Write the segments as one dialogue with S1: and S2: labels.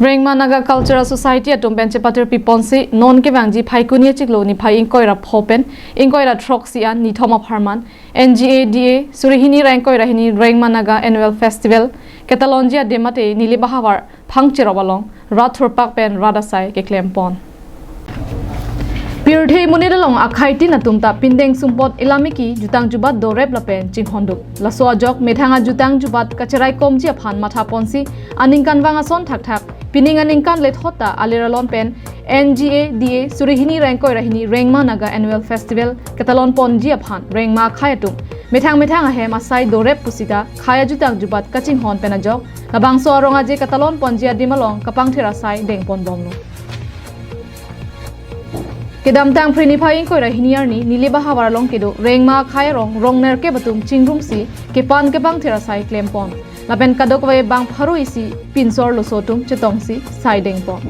S1: Rengma Naga Cultural Society atum benche pater piponsi non ke bangji phaikuni chiklo ni phai inkoira phopen inkoira troxia ni thoma pharman NGADA surihini rankoira hini Rengma Naga Annual Festivel ketalonji ademate nili bahawar phangchirobalong rathur pak pen radasai keklem pon Pirthei munidalong akhaiti natumta pindeng sumpot ilamiki jutang jubat dorep lapen chinghonduk laso ajok methanga jutang jubat kacherai komji aphan matha ponsi aningkan wangason thak thak pining aningkan lethota aliralon pen NGADA surihini rankoi rahini Rengma Naga Annual Festival ketalon ponji aphan Rengma khayatum methang ahe asai dorep pusida khaya jutang jubat kachinghon pen ajok labangso aronga je ketalon ponji adimalong kapang thirasai dengpon bomno Kedam tang prini phaing koi rahiniar ni niliba hawar long kedo Rengma khai rong ner ke batum chingrum si ke pan ke bang thera sai klem pon laben kadok we bang pharu isi pinsor lo sotum chetong si siding pon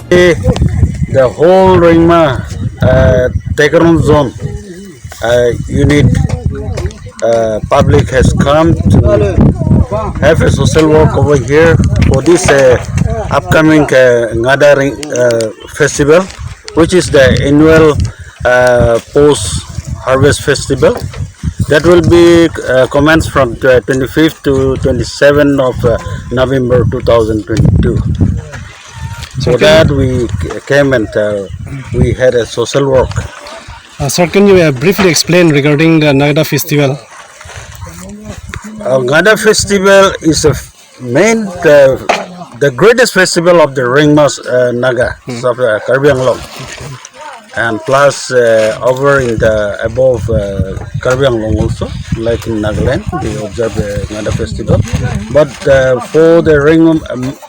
S2: The whole Rengma Tekeron zone unit public has come to have a social work over here for this upcoming NGADA festival, which is the annual post-harvest festival that will be commenced from 25th to 27th of November 2022. So that we came and we had a social work.
S3: Sir, can you briefly explain regarding the NGADA festival?
S2: NGADA festival is the greatest festival of the Rengma Naga of Karbi Anglong, and plus over in the above Karbi Anglong also, like in Nagaland, they observe the NGADA festival. But for the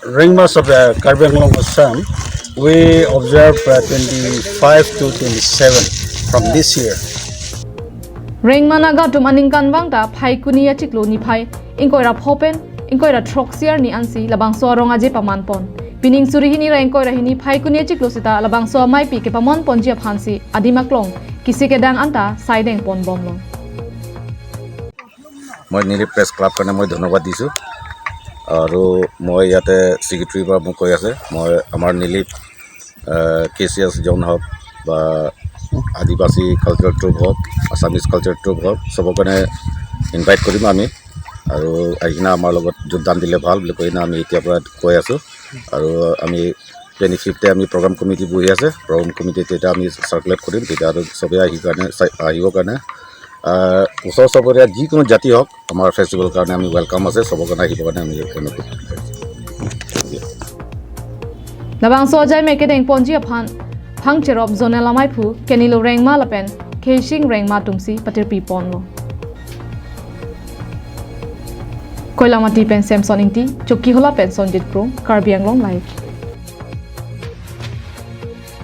S2: Rengmas of the Karbi Anglong Assam, we observe 25 to 27 from this year.
S1: Rengma Naga tum aningkan bangta phai kunia chiklo ni phai inkoira phopen inkoira troxiar ni ansi labang so ronga je paman pon pining surihini ra inkoira hini phai kunia chiklo sita labang so mai pi ke pamon ponji aphansi adimaklong kisi ke dang anta saideng pon bomlong
S4: মই নিলি press club কাৰণে মই ধন্যবাদ দিছোঁ আৰু মই ইয়াতে secretary পৰা মোক কৈ আছে মই আমাৰ নিলিপ কেচিয়াছ জন হওক বা আদিবাসী কালচাৰ ট্ৰুপ হওক আসামিজ কালচাৰ ট্ৰুপ হওক সবৰ কাৰণে ইনভাইট কৰিম আমি আৰু আহিনা আমাৰ লগত যোগদান দিলে ভাল বুলি কৈ আমি এতিয়া পৰা কৈ আছোঁ আৰু আমি 25তে আমি প্ৰগ্ৰাম কমিটি বহি আছে প্ৰগ্ৰাম কমিটিত এটা আমি সাৰ্কুলেট কৰিম তেতিয়া আৰু সবে আহিবৰ কাৰণে ওচৰ চবৰীয়া যিকোনো জাতি হওক আমাৰ ফেষ্টিভেলৰ কাৰণে আমি ৱেলকাম আছে সবৰ কাৰণে আহিবৰ কাৰণে আমি অনুৰোধ
S1: labang so jai meke deng ponji aphan phangcherop zonela mai phu kenilo Rengma lapen kheshing Rengma tumsi patir pi ponlo Koilamati pen Samson inti chokki hola pen Sonjit Pro Karbi Anglong live